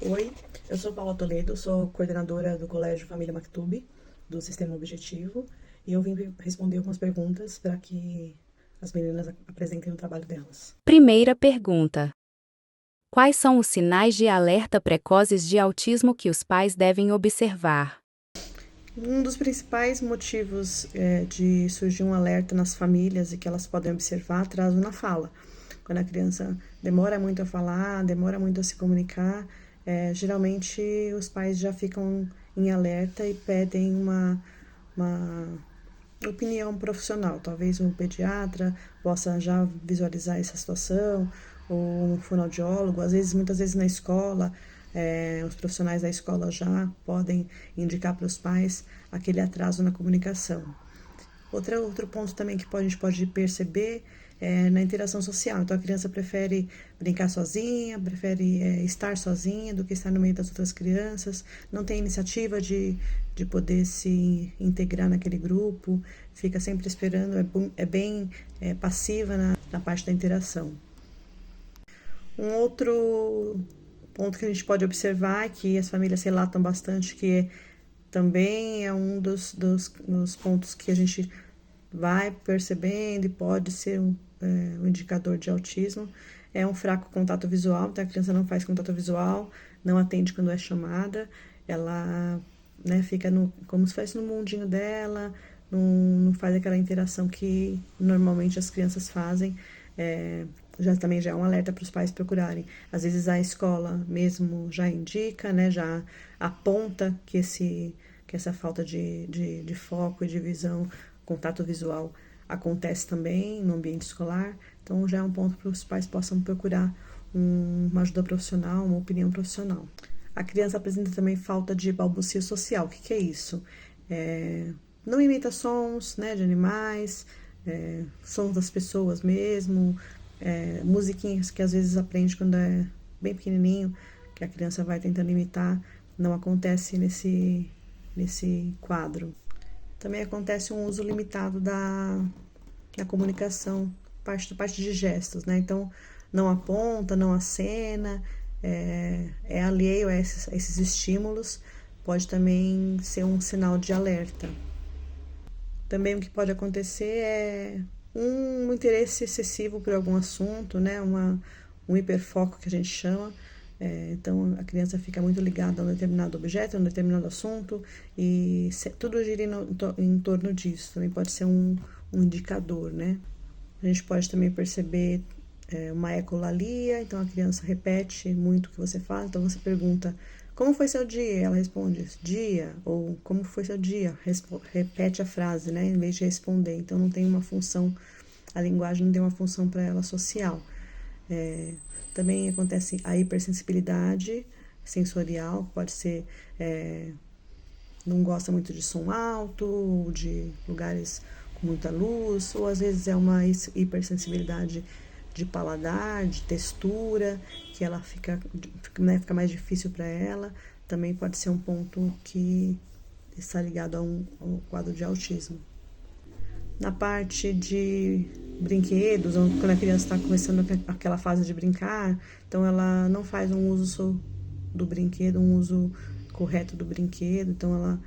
Oi, eu sou Paula Toledo, sou coordenadora do Colégio Família Maktub, do Sistema Objetivo, e eu vim responder algumas perguntas para que as meninas apresentem o trabalho delas. Primeira pergunta: quais são os sinais de alerta precoces de autismo que os pais devem observar? Um dos principais motivos de surgir um alerta nas famílias e que elas podem observar atraso na fala. Quando a criança demora muito a falar, demora muito a se comunicar, geralmente os pais já ficam em alerta e pedem uma opinião profissional. Talvez um pediatra possa já visualizar essa situação, ou um fonoaudiólogo. Muitas vezes na escola, os profissionais da escola já podem indicar para os pais aquele atraso na comunicação. Outro ponto também que a gente pode perceber é na interação social. Então, a criança prefere brincar sozinha, prefere estar sozinha do que estar no meio das outras crianças, não tem iniciativa de poder se integrar naquele grupo, fica sempre esperando, é bem passiva na parte da interação. Um outro ponto que a gente pode observar, que as famílias relatam bastante, também é um dos pontos que a gente vai percebendo e pode ser um indicador de autismo, é um fraco contato visual. Então a criança não faz contato visual, não atende quando é chamada, ela fica como se fosse no mundinho dela, não faz aquela interação que normalmente as crianças fazem. Também já é um alerta para os pais procurarem. Às vezes a escola mesmo já indica, já aponta que essa falta de foco e de visão, contato visual, acontece também no ambiente escolar. Então já é um ponto para os pais possam procurar uma ajuda profissional, uma opinião profissional. A criança apresenta também falta de balbucio social. O que é isso? Não imita sons de animais, sons das pessoas mesmo, musiquinhas que às vezes aprende quando é bem pequenininho, que a criança vai tentando imitar, não acontece nesse quadro. Também acontece um uso limitado da comunicação, parte de gestos, Então, não aponta, não acena, é alheio a esses estímulos, pode também ser um sinal de alerta. Também o que pode acontecer é um interesse excessivo por algum assunto, um hiperfoco que a gente chama. Então a criança fica muito ligada a um determinado objeto, a um determinado assunto, e tudo gira em torno disso. Também pode ser um indicador, A gente pode também perceber uma ecolalia. Então a criança repete muito o que você fala. Então você pergunta: como foi seu dia? Ela responde: dia. Ou como foi seu dia? Repete a frase, em vez de responder. Então não tem uma função, a linguagem não tem uma função para ela social. Também acontece a hipersensibilidade sensorial, pode ser não gosta muito de som alto, de lugares com muita luz, ou às vezes é uma hipersensibilidade de paladar, de textura, que ela fica mais difícil para ela. Também pode ser um ponto que está ligado a um quadro de autismo. Na parte de brinquedos, quando a criança está começando aquela fase de brincar, então ela não faz um uso do brinquedo, um uso correto do brinquedo, então ela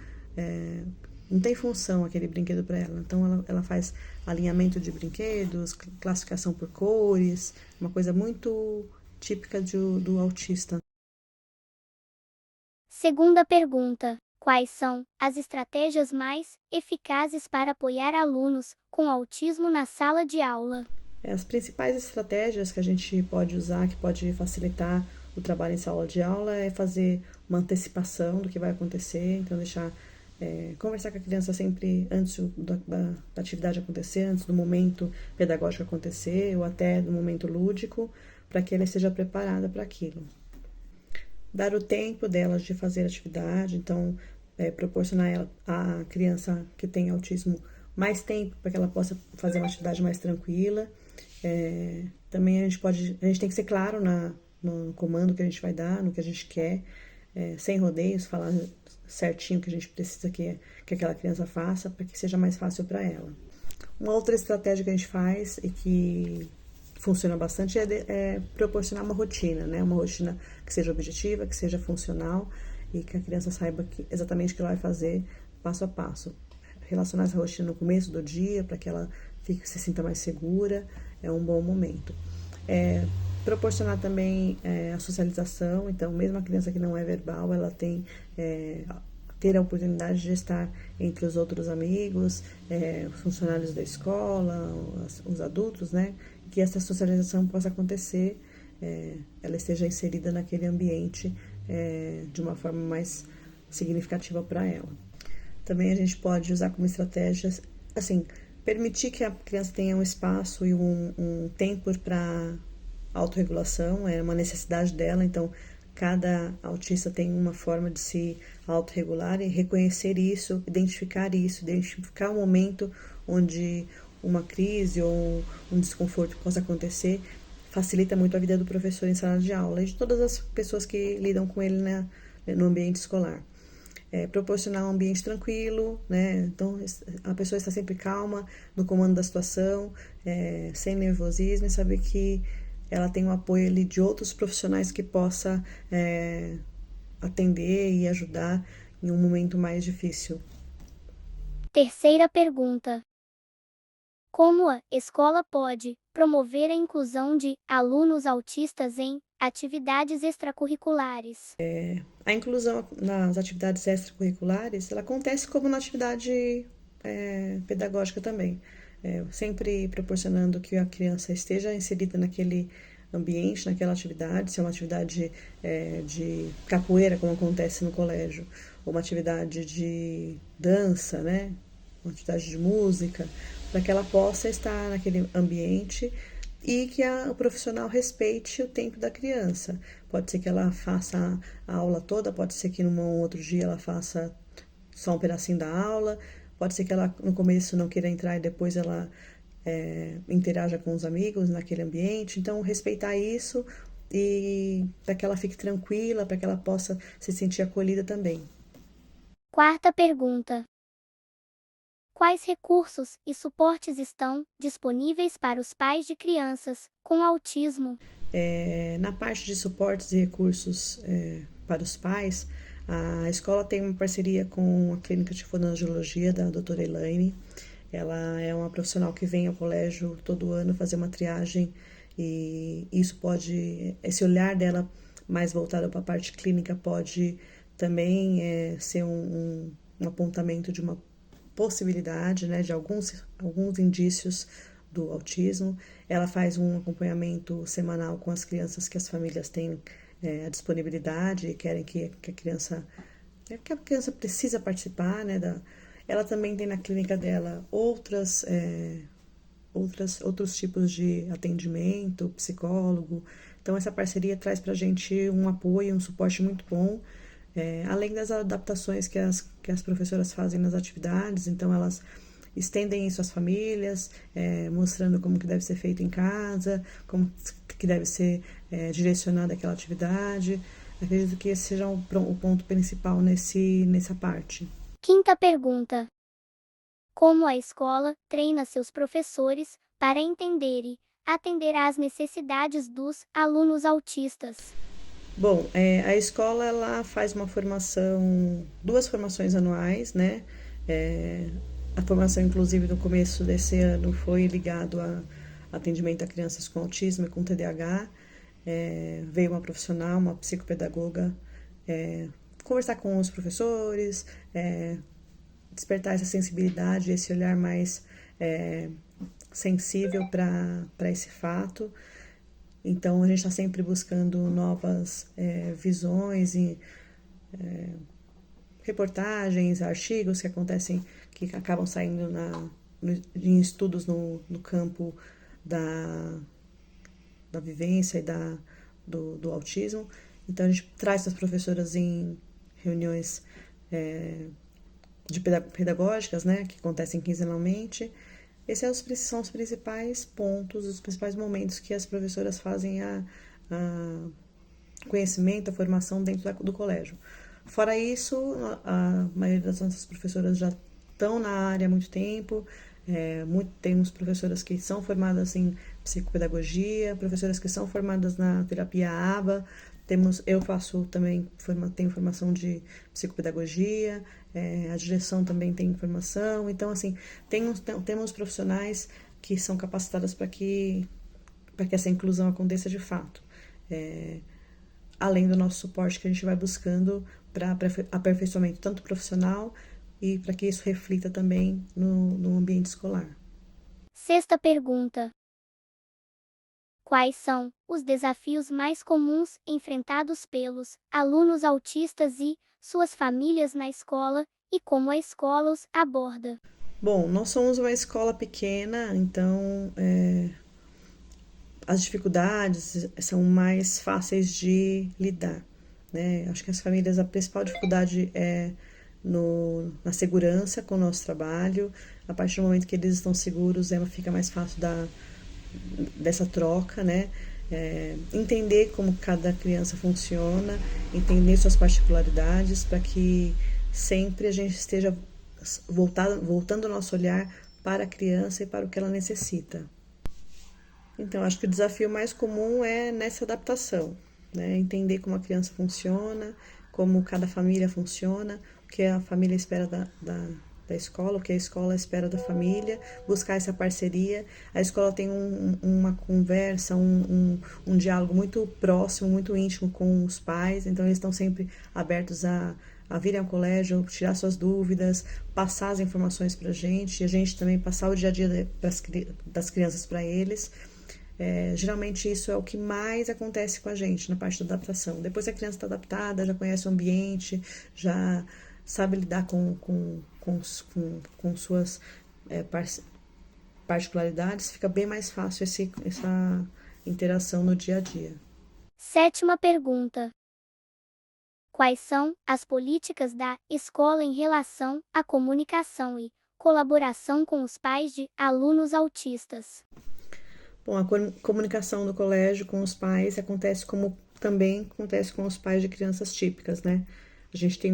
não tem função aquele brinquedo para ela. Então ela faz alinhamento de brinquedos, classificação por cores, uma coisa muito típica do autista. Segunda pergunta: quais são as estratégias mais eficazes para apoiar alunos com autismo na sala de aula? As principais estratégias que a gente pode usar, que pode facilitar o trabalho em sala de aula, é fazer uma antecipação do que vai acontecer. Então conversar com a criança sempre antes da atividade acontecer, antes do momento pedagógico acontecer, ou até do momento lúdico, para que ela esteja preparada para aquilo. Dar o tempo delas de fazer a atividade, então proporcionar à criança que tem autismo mais tempo para que ela possa fazer uma atividade mais tranquila. Também a gente tem que ser claro no comando que a gente vai dar, no que a gente quer, sem rodeios, falar certinho o que a gente precisa que aquela criança faça, para que seja mais fácil para ela. Uma outra estratégia que a gente faz e que funciona bastante é proporcionar uma rotina, né? Uma rotina que seja objetiva, que seja funcional e que a criança saiba exatamente o que ela vai fazer passo a passo. Relacionar essa rotina no começo do dia para que ela se sinta mais segura é um bom momento. Proporcionar também a socialização, então mesmo a criança que não é verbal, ela tem ter a oportunidade de estar entre os outros amigos, os funcionários da escola, os adultos, né? Que essa socialização possa acontecer, ela esteja inserida naquele ambiente de uma forma mais significativa para ela. Também a gente pode usar como estratégias, assim, permitir que a criança tenha um espaço e um tempo para autorregulação, é uma necessidade dela, então cada autista tem uma forma de se autorregular e reconhecer isso, identificar o momento onde uma crise ou um desconforto possa acontecer, facilita muito a vida do professor em sala de aula e de todas as pessoas que lidam com ele no ambiente escolar. Proporcionar um ambiente tranquilo, né? Então a pessoa está sempre calma no comando da situação, sem nervosismo e saber que ela tem o apoio ali de outros profissionais que possa atender e ajudar em um momento mais difícil. Terceira pergunta. Como a escola pode promover a inclusão de alunos autistas em atividades extracurriculares? A inclusão nas atividades extracurriculares, ela acontece como na atividade pedagógica também. Sempre proporcionando que a criança esteja inserida naquele ambiente, naquela atividade, se é uma atividade de capoeira, como acontece no colégio, ou uma atividade de dança, né? Uma atividade de música, para que ela possa estar naquele ambiente e que o profissional respeite o tempo da criança. Pode ser que ela faça a aula toda, pode ser que num outro dia ela faça só um pedacinho da aula, pode ser que ela no começo não queira entrar e depois ela interaja com os amigos naquele ambiente. Então, respeitar isso e para que ela fique tranquila, para que ela possa se sentir acolhida também. Quarta pergunta. Quais recursos e suportes estão disponíveis para os pais de crianças com autismo? Na parte de suportes e recursos para os pais, a escola tem uma parceria com a Clínica de Fonoaudiologia da doutora Elaine. Ela é uma profissional que vem ao colégio todo ano fazer uma triagem e esse olhar dela mais voltado para a parte clínica pode também ser um apontamento de uma possibilidade, né, de alguns indícios do autismo. Ela faz um acompanhamento semanal com as crianças que as famílias têm a disponibilidade e querem que a criança precisa participar, né, ela também tem na clínica dela outros tipos de atendimento, psicólogo. Então, essa parceria traz para a gente um apoio, um suporte muito bom, além das adaptações que as professoras fazem nas atividades. Então, elas estendem isso às famílias, mostrando como que deve ser feito em casa, como que deve ser direcionada aquela atividade. Acredito que esse seja o ponto principal nessa parte. Quinta pergunta. Como a escola treina seus professores para entender e atender às necessidades dos alunos autistas? Bom, a escola ela faz duas formações anuais, né? A formação, inclusive, no começo desse ano foi ligado a atendimento a crianças com autismo e com TDAH. Veio uma profissional, uma psicopedagoga, conversar com os professores, despertar essa sensibilidade, esse olhar mais sensível para esse fato. Então, a gente está sempre buscando novas visões e reportagens, artigos que acabam saindo em estudos no campo da vivência e do autismo. Então, a gente traz essas professoras em reuniões pedagógicas, né, que acontecem quinzenalmente. Esses são os principais pontos, os principais momentos que as professoras fazem a conhecimento, a formação dentro do colégio. Fora isso, a maioria das nossas professoras já estão na área há muito tempo. Temos professoras que são formadas em psicopedagogia, professoras que são formadas na terapia ABA, eu faço também, tenho formação de psicopedagogia, a direção também tem formação, então assim, temos profissionais que são capacitadas para que essa inclusão aconteça de fato. Além do nosso suporte que a gente vai buscando para aperfeiçoamento tanto profissional e para que isso reflita também no ambiente escolar. Sexta pergunta. Quais são os desafios mais comuns enfrentados pelos alunos autistas e suas famílias na escola e como a escola os aborda? Bom, nós somos uma escola pequena, então as dificuldades são mais fáceis de lidar, né? Acho que as famílias, a principal dificuldade é na segurança com o nosso trabalho. A partir do momento que eles estão seguros, fica mais fácil dessa troca, né? Entender como cada criança funciona, entender suas particularidades, para que sempre a gente esteja voltando o nosso olhar para a criança e para o que ela necessita. Então, acho que o desafio mais comum é nessa adaptação, né? Entender como a criança funciona, como cada família funciona, o que a família espera da escola, o que a escola espera da família, buscar essa parceria. A escola tem uma conversa, um diálogo muito próximo, muito íntimo com os pais, então eles estão sempre abertos a virem ao colégio, tirar suas dúvidas, passar as informações para a gente, e a gente também passar o dia a dia das crianças para eles. Geralmente isso é o que mais acontece com a gente na parte da adaptação. Depois que a criança está adaptada, já conhece o ambiente, já sabe lidar com suas particularidades, fica bem mais fácil essa interação no dia a dia. Sétima pergunta. Quais são as políticas da escola em relação à comunicação e colaboração com os pais de alunos autistas? Bom, a comunicação do colégio com os pais acontece como também acontece com os pais de crianças típicas, né? A gente tem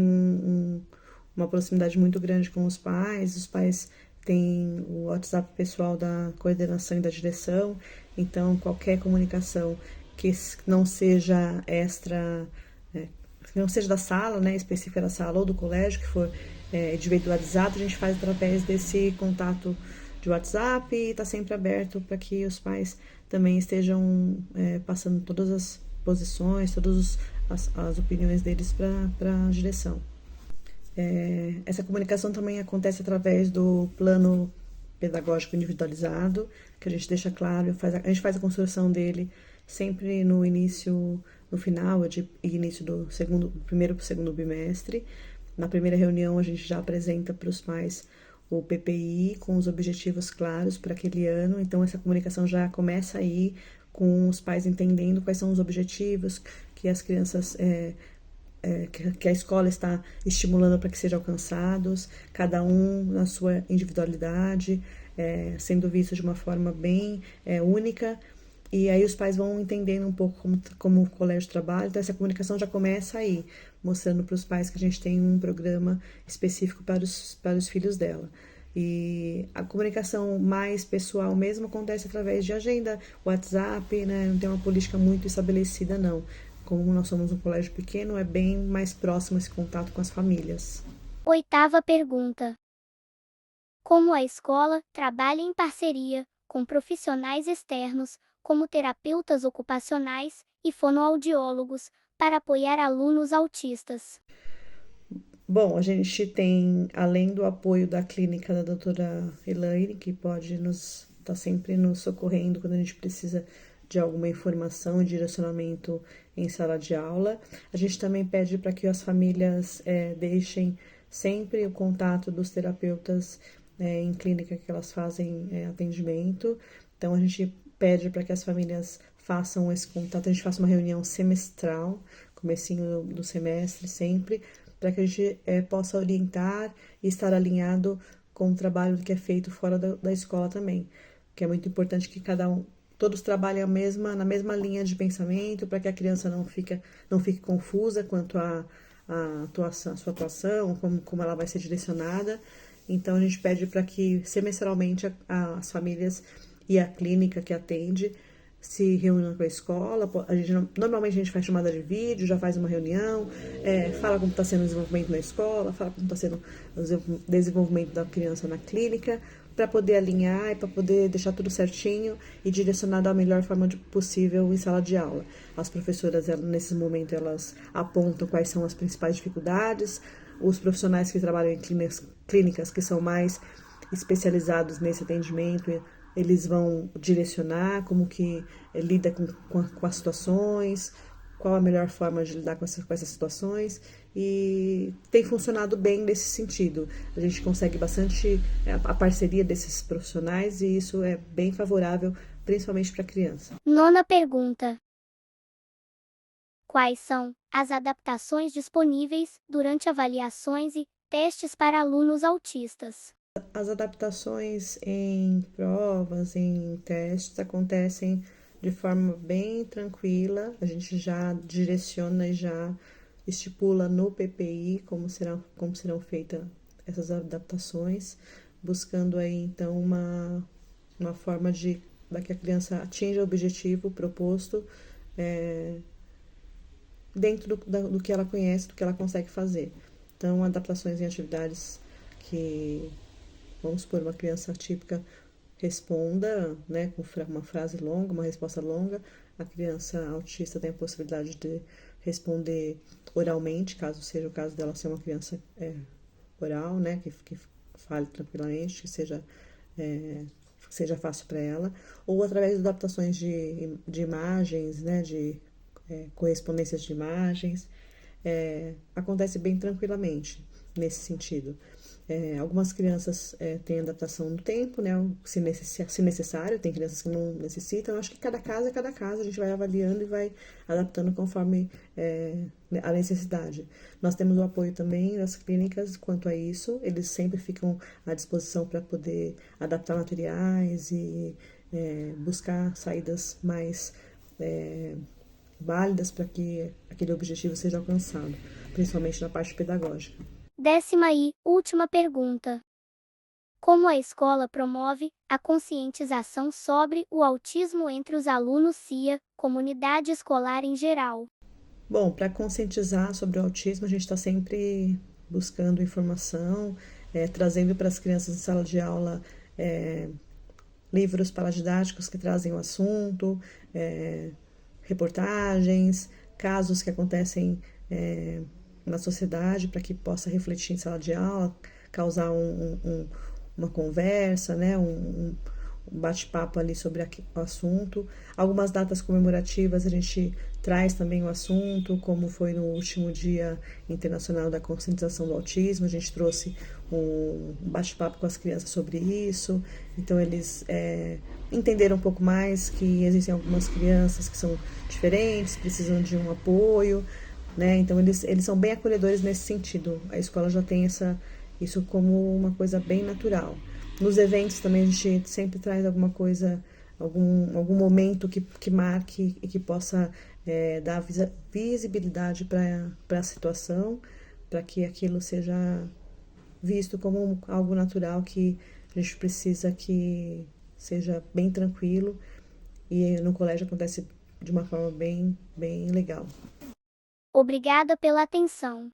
uma proximidade muito grande com os pais têm o WhatsApp pessoal da coordenação e da direção, então qualquer comunicação que não seja que não seja da sala, né, específica da sala ou do colégio, que for individualizado, a gente faz através desse contato de WhatsApp e está sempre aberto para que os pais também estejam passando todas as posições, todas as opiniões deles para a direção. Essa comunicação também acontece através do plano pedagógico individualizado, que a gente deixa claro, a gente faz a construção dele sempre no final, início do primeiro para o segundo bimestre. Na primeira reunião a gente já apresenta para os pais o PPI com os objetivos claros para aquele ano, então essa comunicação já começa aí com os pais entendendo quais são os objetivos que as crianças, que a escola está estimulando para que sejam alcançados, cada um na sua individualidade, sendo visto de uma forma bem única, e aí os pais vão entendendo um pouco como o colégio trabalha, então essa comunicação já começa aí, mostrando para os pais que a gente tem um programa específico para os filhos dela. E a comunicação mais pessoal mesmo acontece através de agenda, WhatsApp, né? Não tem uma política muito estabelecida, não. Como nós somos um colégio pequeno, é bem mais próximo esse contato com as famílias. Oitava pergunta. Como a escola trabalha em parceria com profissionais externos, como terapeutas ocupacionais e fonoaudiólogos, para apoiar alunos autistas? Bom, a gente tem, além do apoio da clínica da doutora Elaine, que pode estar sempre nos socorrendo quando a gente precisa de alguma informação e direcionamento em sala de aula, a gente também pede para que as famílias deixem sempre o contato dos terapeutas em clínica que elas fazem atendimento. Então, a gente pede para que as famílias façam esse contato, a gente faça uma reunião semestral, comecinho do semestre sempre, para que a gente possa orientar e estar alinhado com o trabalho que é feito fora da escola também, que é muito importante que todos trabalhem na mesma linha de pensamento, para que a criança não fique confusa quanto à sua atuação, como ela vai ser direcionada. Então, a gente pede para que semestralmente as famílias e a clínica que atende se reúnem com a escola. Normalmente a gente faz chamada de vídeo, já faz uma reunião, fala como está sendo o desenvolvimento na escola, fala como está sendo o desenvolvimento da criança na clínica, para poder alinhar e para poder deixar tudo certinho e direcionar da melhor forma possível em sala de aula. As professoras, nesse momento, elas apontam quais são as principais dificuldades, os profissionais que trabalham em clínicas que são mais especializados nesse atendimento, eles vão direcionar como que lida com as situações, qual a melhor forma de lidar com essas situações, e tem funcionado bem nesse sentido. A gente consegue bastante a parceria desses profissionais e isso é bem favorável, principalmente para a criança. 9ª pergunta. Quais são as adaptações disponíveis durante avaliações e testes para alunos autistas? As adaptações em provas, em testes, acontecem de forma bem tranquila. A gente já direciona e já estipula no PPI como serão feitas essas adaptações, buscando aí então uma forma para que a criança atinja o objetivo proposto dentro do que ela conhece, do que ela consegue fazer. Então, adaptações em atividades que, vamos supor, uma criança típica responda, né, com uma frase longa, uma resposta longa. A criança autista tem a possibilidade de responder oralmente, caso seja o caso dela ser uma criança oral, né, que fale tranquilamente, que seja fácil para ela, ou através de adaptações de imagens, né, de correspondências de imagens, acontece bem tranquilamente nesse sentido. Algumas crianças têm adaptação no tempo, né, se necessário, tem crianças que não necessitam. Eu acho que cada caso é cada caso, a gente vai avaliando e vai adaptando conforme a necessidade. Nós temos o apoio também das clínicas quanto a isso, eles sempre ficam à disposição para poder adaptar materiais e buscar saídas mais válidas para que aquele objetivo seja alcançado, principalmente na parte pedagógica. 10ª e última pergunta. Como a escola promove a conscientização sobre o autismo entre os alunos CIA, comunidade escolar em geral? Bom, para conscientizar sobre o autismo, a gente está sempre buscando informação, trazendo para as crianças em sala de aula livros paradidáticos que trazem o assunto, reportagens, casos que acontecem na sociedade, para que possa refletir em sala de aula, causar uma conversa, né, um bate-papo ali sobre o assunto. Algumas datas comemorativas a gente traz também o assunto, como foi no último Dia Internacional da Conscientização do Autismo, a gente trouxe um bate-papo com as crianças sobre isso. Então eles entenderam um pouco mais que existem algumas crianças que são diferentes, precisam de um apoio, né? Então eles são bem acolhedores nesse sentido. A escola já tem isso como uma coisa bem natural. Nos eventos também a gente sempre traz alguma coisa, algum momento que marque e que possa dar visibilidade para a situação, para que aquilo seja visto como algo natural, que a gente precisa que seja bem tranquilo, e no colégio acontece de uma forma bem legal. Obrigada pela atenção.